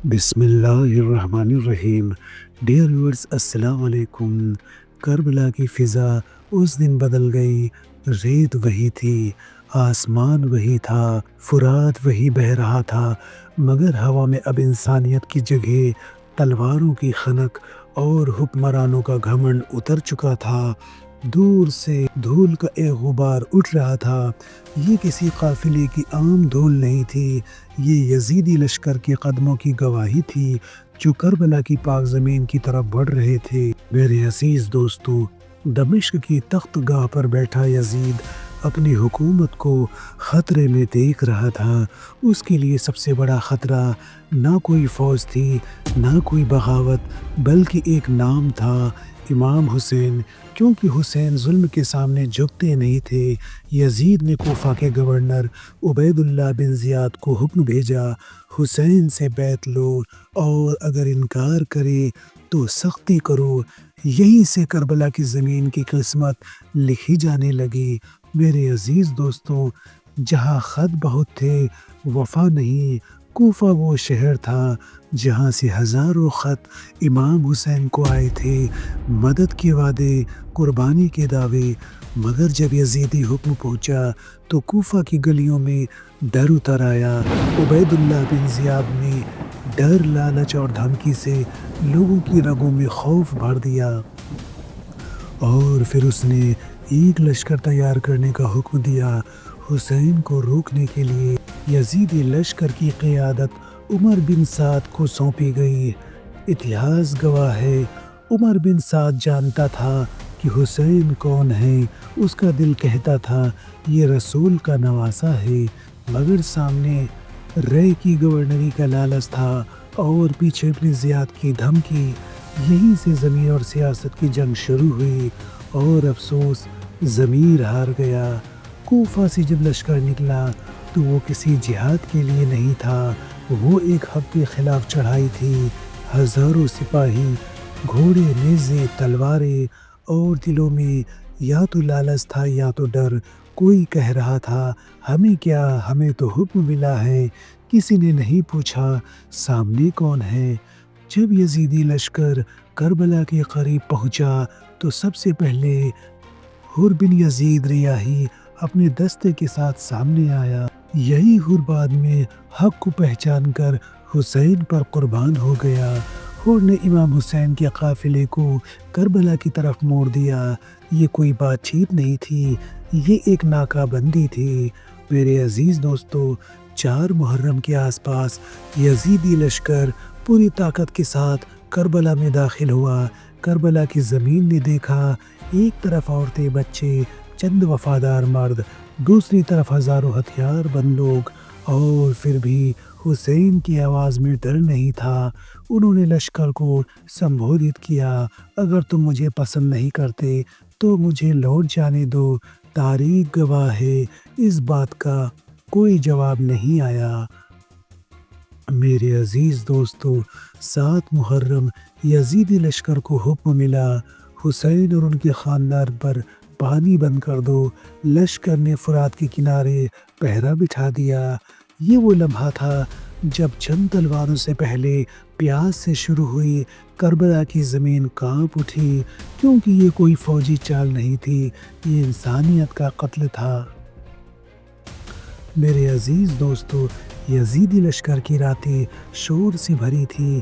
بسم اللہ الرحمن الرحیم۔ ڈیئر ویورز، السلام علیکم۔ کربلا کی فضا اس دن بدل گئی۔ ریت وہی تھی، آسمان وہی تھا، فرات وہی بہہ رہا تھا، مگر ہوا میں اب انسانیت کی جگہ تلواروں کی خنک اور حکمرانوں کا گھمنڈ اتر چکا تھا۔ دور سے دھول کا ایک غبار اٹھ رہا تھا۔ یہ کسی قافلے کی عام دھول نہیں تھی، یہ یزیدی لشکر کے قدموں کی گواہی تھی جو کربلا کی پاک زمین کی طرف بڑھ رہے تھے۔ میرے عزیز دوستو، دمشق کی تخت گاہ پر بیٹھا یزید اپنی حکومت کو خطرے میں دیکھ رہا تھا۔ اس کے لیے سب سے بڑا خطرہ نہ کوئی فوج تھی، نہ کوئی بغاوت، بلکہ ایک نام تھا: امام حسین۔ کیونکہ حسین ظلم کے سامنے جھکتے نہیں تھے، یزید نے کوفہ کے گورنر عبید اللہ بن زیاد کو حکم بھیجا: حسین سے بیعت لو اور اگر انکار کرے تو سختی کرو۔ یہیں سے کربلا کی زمین کی قسمت لکھی جانے لگی۔ میرے عزیز دوستو، جہاں خط بہت تھے، وفا نہیں۔ کوفہ وہ شہر تھا جہاں سے ہزاروں خط امام حسین کو آئے تھے، مدد کے وعدے، قربانی کے دعوے۔ مگر جب یزیدی حکم پہنچا تو کوفہ کی گلیوں میں ڈر اتر آیا۔ عبید اللہ بن زیاد نے ڈر، لالچ اور دھمکی سے لوگوں کی رگوں میں خوف بھر دیا، اور پھر اس نے ایک لشکر تیار کرنے کا حکم دیا حسین کو روکنے کے لیے۔ یزیدی لشکر کی قیادت عمر بن سعد کو سونپی گئی۔ اتہاس گواہ ہے، عمر بن سعد جانتا تھا کہ حسین کون ہے۔ اس کا دل کہتا تھا یہ رسول کا نواسہ ہے، مگر سامنے رے کی گورنری کا لالچ تھا اور پیچھے ابن زیاد کی دھمکی۔ یہیں سے ضمیر اور سیاست کی جنگ شروع ہوئی، اور افسوس، ضمیر ہار گیا۔ کوفہ سے جب لشکر نکلا تو وہ کسی جہاد کے لیے نہیں تھا، وہ ایک حق کے خلاف چڑھائی تھی۔ ہزاروں سپاہی، گھوڑے، نیزے، تلواریں، اور دلوں میں یا تو لالچ تھا یا تو ڈر۔ کوئی کہہ رہا تھا ہمیں کیا، ہمیں تو حکم ملا ہے۔ کسی نے نہیں پوچھا سامنے کون ہے۔ جب یزیدی لشکر کربلا کے قریب پہنچا تو سب سے پہلے حر بن یزید ریاحی اپنے دستے کے ساتھ سامنے آیا۔ یہی حر بعد میں حق کو پہچان کر حسین پر قربان ہو گیا۔ حر نے امام حسین کے قافلے کو کربلا کی طرف موڑ دیا۔ یہ کوئی بات چیت نہیں تھی، یہ ایک ناکہ بندی تھی۔ میرے عزیز دوستو، 4 محرم کے آس پاس یزیدی لشکر پوری طاقت کے ساتھ کربلا میں داخل ہوا۔ کربلا کی زمین نے دیکھا، ایک طرف عورتیں، بچے، چند وفادار مرد، دوسری طرف ہزاروں ہتھیار بند لوگ، اور پھر بھی حسین کی آواز میں ڈر نہیں تھا۔ انہوں نے لشکر کو سمبودھت کیا: اگر تم مجھے پسند نہیں کرتے تو مجھے لوٹ جانے دو۔ تاریخ گواہ ہے، اس بات کا کوئی جواب نہیں آیا۔ میرے عزیز دوستو، 7 محرم یزیدی لشکر کو حکم ملا: حسین اور ان کے خاندان پر پانی بند کر دو۔ لشکر نے فرات کے کنارے پہرا بٹھا دیا۔ یہ وہ لمحہ تھا جب چند تلواروں سے پہلے پیاس سے شروع ہوئی کربلا کی زمین کانپ اٹھی، کیونکہ یہ کوئی فوجی چال نہیں تھی، یہ انسانیت کا قتل تھا۔ میرے عزیز دوستو، یزیدی لشکر کی راتیں شور سے بھری تھی،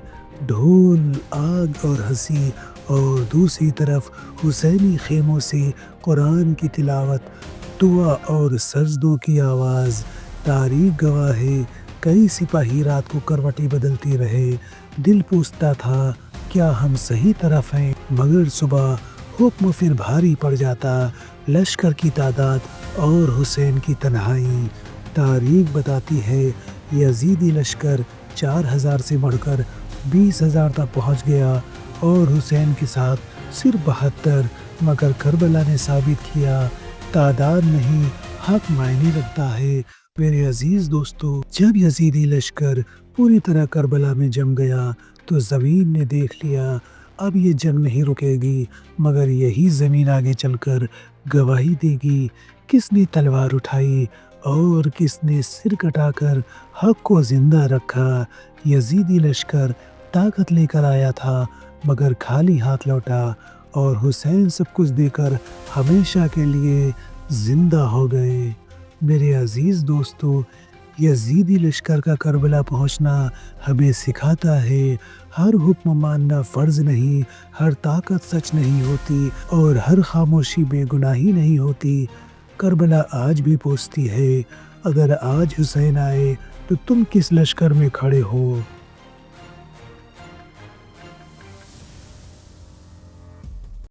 ڈھول، آگ اور ہنسی، اور دوسری طرف حسینی خیموں سے قرآن کی تلاوت، دعا اور سجدوں کی آواز۔ تاریخ گواہ ہے، کئی سپاہی رات کو کروٹیں بدلتے رہے۔ دل پوچھتا تھا کیا ہم صحیح طرف ہیں، مگر صبح حکم پھر بھاری پڑ جاتا: لشکر کی تعداد اور حسین کی تنہائی۔ تاریخ بتاتی ہے یزیدی لشکر 4000 سے بڑھ کر 20,000 تک پہنچ گیا، اور حسین کے ساتھ صرف 72۔ مگر کربلا نے ثابت کیا تعداد نہیں، حق معنی رکھتا ہے۔ میرے عزیز دوستو، جب یزیدی لشکر پوری طرح کربلا میں جم گیا تو زمین نے دیکھ لیا اب یہ جنگ نہیں رکے گی، مگر یہی زمین آگے چل کر گواہی دے گی کس نے تلوار اٹھائی اور کس نے سر کٹا کر حق کو زندہ رکھا۔ یزیدی لشکر طاقت لے کر آیا تھا مگر خالی ہاتھ لوٹا، اور حسین سب کچھ دے کر ہمیشہ کے لیے زندہ ہو گئے۔ میرے عزیز دوستو، یزیدی لشکر کا کربلا پہنچنا ہمیں سکھاتا ہے ہر حکم ماننا فرض نہیں، ہر طاقت سچ نہیں ہوتی، اور ہر خاموشی بے گناہی نہیں ہوتی۔ کربلا آج بھی پوچھتی ہے، اگر آج حسین آئے تو تم کس لشکر میں کھڑے ہو؟